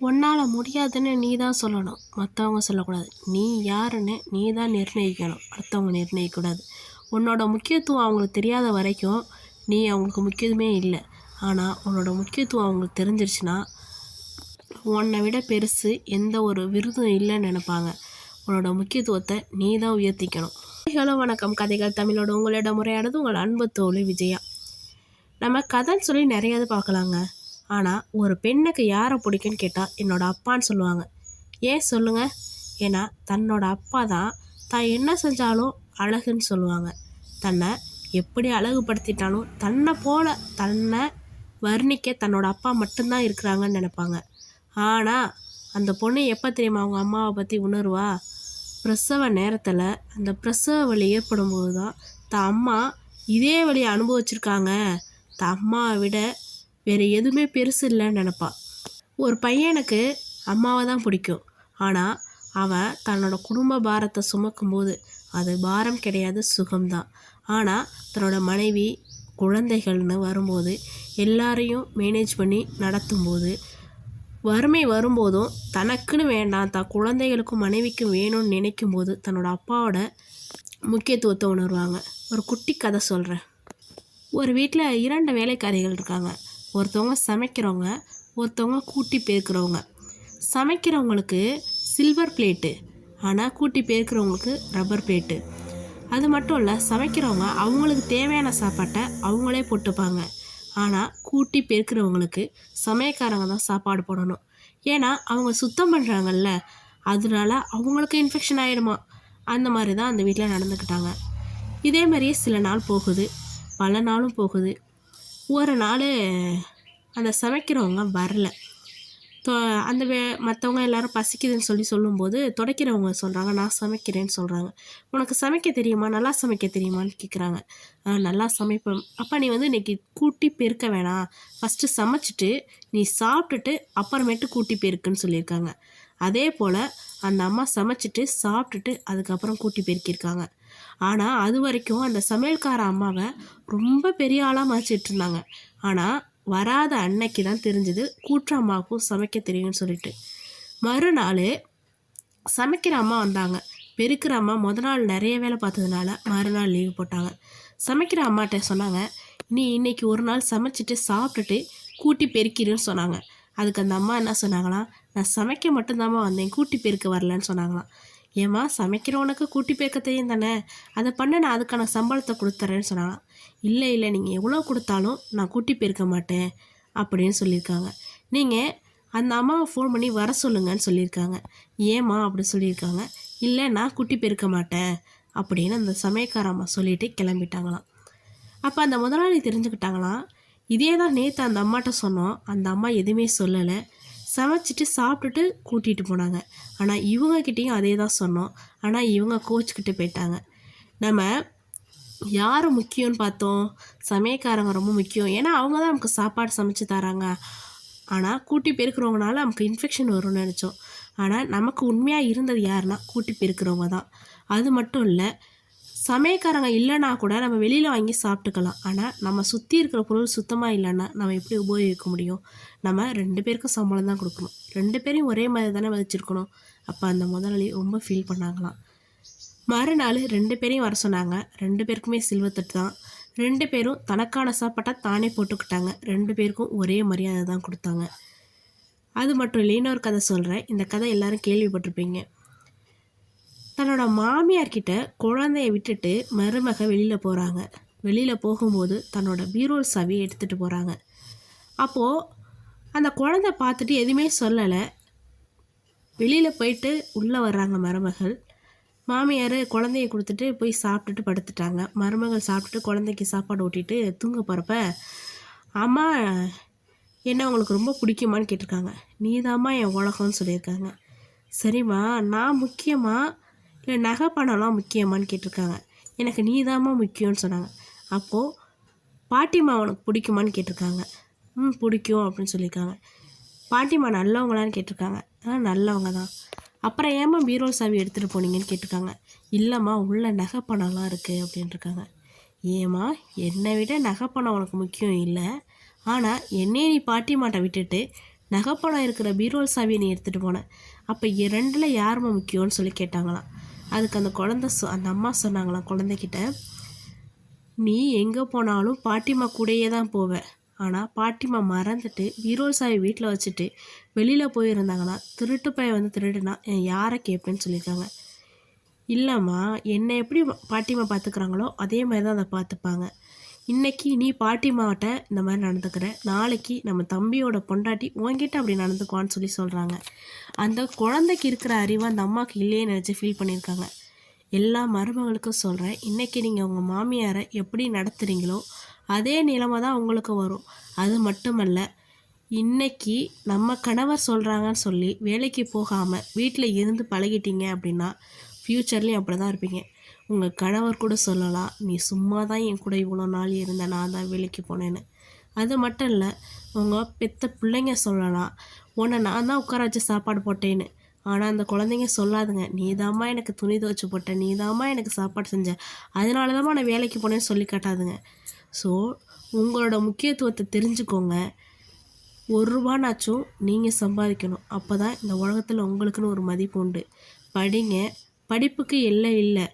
உன்னால் முடியாதுன்னு நீ தான் சொல்லணும், மற்றவங்க சொல்லக்கூடாது. நீ யாருன்னு நீ தான் நிர்ணயிக்கணும், அடுத்தவங்க நிர்ணயிக்கக்கூடாது. உன்னோட முக்கியத்துவம் அவங்களுக்கு தெரியாத வரைக்கும் நீ அவங்களுக்கு முக்கியத்துவமே இல்லை. ஆனால் உன்னோட முக்கியத்துவம் அவங்களுக்கு தெரிஞ்சிருச்சுன்னா உன்னை விட பெருசு எந்த ஒரு விருதும் இல்லைன்னு நினைப்பாங்க. உன்னோட முக்கியத்துவத்தை நீ தான் உயர்த்திக்கணும். ஹலோ வணக்கம், கதைகள் தமிழோட உங்களிடம் முறையானது உங்கள் அன்பு தோழி விஜயா. நம்ம கதைன்னு சொல்லி நிறையாது பார்க்கலாங்க. ஆனால் ஒரு பெண்ணுக்கு யாரை பிடிக்குன்னு கேட்டால் என்னோடய அப்பான்னு சொல்லுவாங்க. ஏன் சொல்லுங்கள்? ஏன்னா தன்னோட அப்பா தான் தான் என்ன செஞ்சாலும் அழகுன்னு சொல்லுவாங்க. தன்னை எப்படி அழகுபடுத்திட்டாலும் தன்னை வர்ணிக்க தன்னோட அப்பா மட்டும்தான் இருக்கிறாங்கன்னு நினைப்பாங்க. ஆனால் அந்த பொண்ணு எப்போ தெரியுமா அவங்க அம்மாவை பற்றி உணர்வா? பிரசவ நேரத்தில் அந்த பிரசவ வலி ஏற்படும் போது தான் தான் அம்மா இதே வலியை அனுபவிச்சிருக்காங்க, தான் அம்மாவை விட வேறு எதுவுமே பெருசு இல்லைன்னு நினப்பான். ஒரு பையனுக்கு அம்மாவை தான் பிடிக்கும். ஆனால் அவன் தன்னோட குடும்ப பாரத்தை சுமக்கும்போது அது பாரம் கிடையாது, சுகம்தான். ஆனால் தன்னோட மனைவி குழந்தைகள்னு வரும்போது எல்லாரையும் மேனேஜ் பண்ணி நடத்தும்போது வறுமை வரும்போதும் தனக்குன்னு வேண்டாம், தான் குழந்தைகளுக்கும் மனைவிக்கும் வேணும்னு நினைக்கும் போது தன்னோட அப்பாவோட முக்கியத்துவத்தை உணர்வாங்க. ஒரு குட்டி கதை சொல்கிறேன். ஒரு வீட்டில் 2 வேலைக்காரிகள் இருக்காங்க. ஒருத்தவங்க சமைக்கிறவங்க, ஒருத்தவங்க கூட்டி பெருக்கிறவங்க. சமைக்கிறவங்களுக்கு சில்வர் பிளேட்டு, ஆனால் கூட்டி பெருக்கிறவங்களுக்கு ரப்பர் பிளேட்டு. அது மட்டும் இல்லை, சமைக்கிறவங்க அவங்களுக்கு தேவையான சாப்பாட்டை அவங்களே போட்டுப்பாங்க. ஆனால் கூட்டி பெருக்கிறவங்களுக்கு சமையக்காரங்க தான் சாப்பாடு போடணும். ஏன்னா அவங்க சுத்தம் பண்ணுறாங்கல்ல, அதனால அவங்களுக்கு இன்ஃபெக்ஷன் ஆகிடுமா. அந்த மாதிரி தான் அந்த வீட்டில் நடந்துக்கிட்டாங்க. இதே மாதிரியே சில நாள் போகுது, பல நாளும் போகுது. ஒரு நாள் அந்த சமைக்கிறவங்க வரல. அந்த மற்றவங்க எல்லோரும் பசிக்குதுன்னு சொல்லும்போது துடைக்கிறவங்க சொல்கிறாங்க, நான் சமைக்கிறேன்னு சொல்கிறாங்க. உனக்கு சமைக்க தெரியுமா, நல்லா சமைக்க தெரியுமான்னு கேட்குறாங்க. நல்லா சமைப்பேன். அப்போ நீ இன்றைக்கி கூட்டி பெருக்க வேணாம், ஃபஸ்ட்டு சமைச்சிட்டு நீ சாப்பிட்டுட்டு அப்புறமேட்டு கூட்டி பெருக்குன்னு சொல்லியிருக்காங்க. அதே போல் அந்த அம்மா சமைச்சிட்டு சாப்பிட்டுட்டு அதுக்கப்புறம் கூட்டி பெருக்கியிருக்காங்க. ஆனால் அது வரைக்கும் அந்த சமையல்கார அம்மாவை ரொம்ப பெரிய ஆளாக மதிச்சிட்டு இருந்தாங்க. ஆனால் வராத அன்னைக்கு தான் தெரிஞ்சது கூற்ற அம்மாவுக்கும் சமைக்க தெரியும்னு சொல்லிட்டு. மறுநாள் சமைக்கிற அம்மா வந்தாங்க. பெருக்கிற அம்மா நாள் நிறைய வேலை பார்த்ததுனால மறுநாள் லீவு போட்டாங்க. சமைக்கிற அம்மாட்ட சொன்னாங்க, நீ இன்னைக்கு ஒரு நாள் சமைச்சிட்டு சாப்பிட்டுட்டு கூட்டி பெருக்கிடுன்னு சொன்னாங்க. அதுக்கு அந்த அம்மா என்ன சொன்னாங்களாம், நான் சமைக்க மட்டும்தாம்மா வந்தேன், கூட்டி பெருக்க வரலன்னு சொன்னாங்களாம். ஏம்மா, சமைக்கிறவனுக்கு கூட்டி பெருக்க தெரியும் தானே, அதை பண்ண நான் அதுக்கான சம்பளத்தை கொடுத்துட்றேன்னு சொன்னாங்களாம். இல்லை இல்லை, நீங்கள் எவ்வளோ கொடுத்தாலும் நான் கூட்டி பெருக்க மாட்டேன் அப்படின்னு சொல்லியிருக்காங்க. நீங்கள் அந்த அம்மாவை ஃபோன் பண்ணி வர சொல்லுங்கன்னு சொல்லியிருக்காங்க. ஏம்மா அப்படின்னு சொல்லியிருக்காங்க. இல்லை, நான் கூட்டி பெருக்க மாட்டேன் அப்படின்னு அந்த சமயக்கார அம்மா சொல்லிட்டு கிளம்பிட்டாங்களாம். அப்போ அந்த முதலாளி தெரிஞ்சுக்கிட்டாங்களாம், இதே தான் நேற்று அந்த அம்மாட்ட சொன்னோம், அந்த அம்மா எதுவுமே சொல்லலை, சமைச்சிட்டு சாப்பிட்டுட்டு கூட்டிகிட்டு போனாங்க. ஆனால் இவங்கக்கிட்டேயும் அதே தான் சொன்னோம், ஆனால் இவங்க கோச்சிக்கிட்டு போயிட்டாங்க. நம்ம யார் முக்கியம்னு பார்த்தோம், சமையக்காரங்க ரொம்ப முக்கியம். ஏன்னா அவங்க தான் நமக்கு சாப்பாடு சமைச்சு தராங்க. ஆனால் கூட்டி பெருக்கிறவங்கனால நமக்கு இன்ஃபெக்ஷன் வரும்னு நினச்சோம். ஆனால் நமக்கு உண்மையாக இருந்தது யாருன்னா கூட்டி பெருக்கிறவங்க தான். அது மட்டும் இல்லை, சமையக்காரங்க இல்லைன்னா கூட நம்ம வெளியில் வாங்கி சாப்பிட்டுக்கலாம். ஆனால் நம்ம சுற்றி இருக்கிற பொருள் சுத்தமாக இல்லைன்னா நம்ம எப்படி உபயோகிக்க முடியும்? நம்ம 2 பேருக்கும் சம்பளம் தான் கொடுக்கணும், 2 பேரையும் ஒரே மாதிரி தானே வச்சுருக்கணும். அப்போ அந்த முதலாளி ரொம்ப ஃபீல் பண்ணாங்களாம். மறுநாள் 2 பேரையும் வர சொன்னாங்க. 2 பேருக்குமே சில்வர் தட்டு தான். 2 பேரும் தனக்கான சாப்பாட்டை தானே போட்டுக்கிட்டாங்க. 2 பேருக்கும் ஒரே மரியாதை தான் கொடுத்தாங்க. அது மட்டும் இல்லை, இன்னொரு கதை சொல்கிறேன். இந்த கதை எல்லோரும் கேள்விப்பட்டிருப்பீங்க. தன்னோட மாமியார்கிட்ட குழந்தைய விட்டுட்டு மருமக வெளியில் போகிறாங்க. வெளியில் போகும்போது தன்னோட பீரோல் சாவியை எடுத்துகிட்டு போகிறாங்க. அப்போது அந்த குழந்தை பார்த்துட்டு எதுவுமே சொல்லலை. வெளியில் போயிட்டு உள்ளே வர்றாங்க மருமகள். மாமியார் குழந்தைய கொடுத்துட்டு போய் சாப்பிட்டுட்டு படுத்துட்டாங்க. மருமகள் சாப்பிட்டுட்டு குழந்தைக்கு சாப்பாடு ஊட்டிட்டு தூங்க போகிறப்ப, அம்மா என்ன உங்களுக்கு ரொம்ப பிடிக்குமான்னு கேட்டிருக்காங்க. நீதாம்மா என் உலகம்னு சொல்லியிருக்காங்க. சரிம்மா, நான் முக்கியமாக இல்லை நகை பணம்லாம் முக்கியமானு கேட்டிருக்காங்க. எனக்கு நீதாம்மா முக்கியம்னு சொன்னாங்க. அப்போது பாட்டிம்மா உனக்கு பிடிக்குமான்னு கேட்டிருக்காங்க. பிடிக்கும் அப்படின்னு சொல்லியிருக்காங்க. பாட்டிம்மா நல்லவங்களான்னு கேட்டிருக்காங்க. நல்லவங்க தான். அப்புறம் ஏம்மா பீரோல் சாவி எடுத்துகிட்டு போனீங்கன்னு கேட்டிருக்காங்க. இல்லைம்மா, உள்ள நகை பணம்லாம் இருக்குது அப்படின்ட்டுருக்காங்க. ஏம்மா, என்னை விட நகை பணம் உனக்கு முக்கியம் இல்லை, ஆனால் என்னையே நீ பாட்டிம்மாட்ட விட்டுட்டு நகைப்பணம் இருக்கிற பீரோல் சாவியை நீ எடுத்துகிட்டு போன. அப்போ ரெண்டில் யாரும்மா முக்கியம்னு சொல்லி கேட்டாங்களாம். அதுக்கு அந்த அம்மா சொன்னாங்களாம் குழந்தைகிட்ட, நீ எங்கே போனாலும் பாட்டிமா கூடயே தான் போவ. ஆனால் பாட்டிமா மறந்துட்டு பீரோல் சாவி வீட்டில் வச்சுட்டு வெளியில் போயிருந்தாங்கன்னா திருட்டு பையன் வந்து திருடுனா யாரை கேட்பேன்னு சொல்லியிருக்காங்க. இல்லைம்மா, என்னை எப்படி பாட்டிமா பார்த்துக்குறாங்களோ அதே மாதிரி தான் அதை பார்த்துப்பாங்க. இன்றைக்கி நீ பாட்டிமாட்ட இந்த மாதிரி நடந்துக்கிற, நாளைக்கு நம்ம தம்பியோட பொண்டாட்டி உன்கிட்ட அப்படி நடந்துக்குவான்னு சொல்லி சொல்கிறாங்க. அந்த குழந்தைக்கு இருக்கிற அறிவு அந்த அம்மாவுக்கு இல்லையே நினச்சி ஃபீல் பண்ணியிருக்காங்க. எல்லா மருமகளுக்கும் சொல்கிறேன், இன்றைக்கி நீங்கள் உங்கள் மாமியாரை எப்படி நடத்துகிறீங்களோ அதே நிலைமை தான் உங்களுக்கு வரும். அது மட்டுமல்ல, இன்றைக்கி நம்ம கணவர் சொல்கிறாங்கன்னு சொல்லி வேலைக்கு போகாமல் வீட்டில் இருந்து பழகிட்டீங்க அப்படின்னா ஃப்யூச்சர்லேயும் அப்படி தான் இருப்பீங்க. உங்கள் கணவர் கூட சொல்லலாம், நீ சும்மா தான் என் கூட இவ்வளோ நாள் இருந்த, நான் தான் வேலைக்கு போனேன்னு. அது மட்டும் இல்லை, உங்கள் பெத்த பிள்ளைங்க சொல்லலாம், உன்னை நான் தான் உட்கார வச்சு சாப்பாடு போட்டேன்னு. ஆனால் அந்த குழந்தைங்க சொல்லாதுங்க, நீ தாம்மா எனக்கு துணி துவைச்சி போட்ட, நீ தாம்மா எனக்கு சாப்பாடு செஞ்ச, அதனால தாம்மா நான் வேலைக்கு போனேன்னு சொல்லி காட்டாதுங்க. ஸோ உங்களோட முக்கியத்துவத்தை தெரிஞ்சுக்கோங்க. ₹1 நீங்கள் சம்பாதிக்கணும். அப்போ தான் இந்த உலகத்தில் உங்களுக்குன்னு ஒரு மதிப்பு உண்டு. படிங்க, படிப்புக்கு எல்லை இல்லை.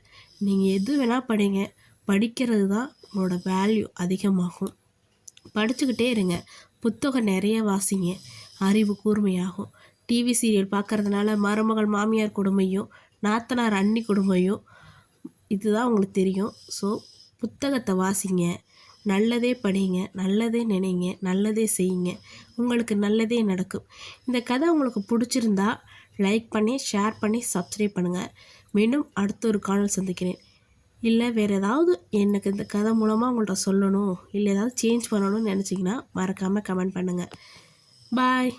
நீங்கள் எது வேணால் படிங்க, படிக்கிறது தான் உங்களோட வேல்யூ அதிகமாகும். படிச்சுக்கிட்டே இருங்க, புத்தகம் நிறைய வாசிங்க, அறிவு கூர்மையாகும். டிவி சீரியல் பார்க்குறதுனால மருமகள் மாமியார் கொடுமையும் நாத்தனார் அண்ணி கொடுமையும் இதுதான் உங்களுக்கு தெரியும். ஸோ புத்தகத்தை வாசிங்க, நல்லதே படிங்க, நல்லதே நினைங்க, நல்லதே செய்யுங்க, உங்களுக்கு நல்லதே நடக்கும். இந்த கதை உங்களுக்கு பிடிச்சிருந்தா லைக் பண்ணி, ஷேர் பண்ணி, சப்ஸ்கிரைப் பண்ணுங்கள். மீண்டும் அடுத்த ஒரு காணொளி சந்திக்கிறேன். இல்லை வேறு ஏதாவது எனக்கு இந்த கதை மூலமாக உங்கள்கிட்ட சொல்லணும், இல்லை ஏதாவது சேஞ்ச் பண்ணணும்னு நினச்சிங்கன்னா மறக்காமல் கமெண்ட் பண்ணுங்கள். பாய்.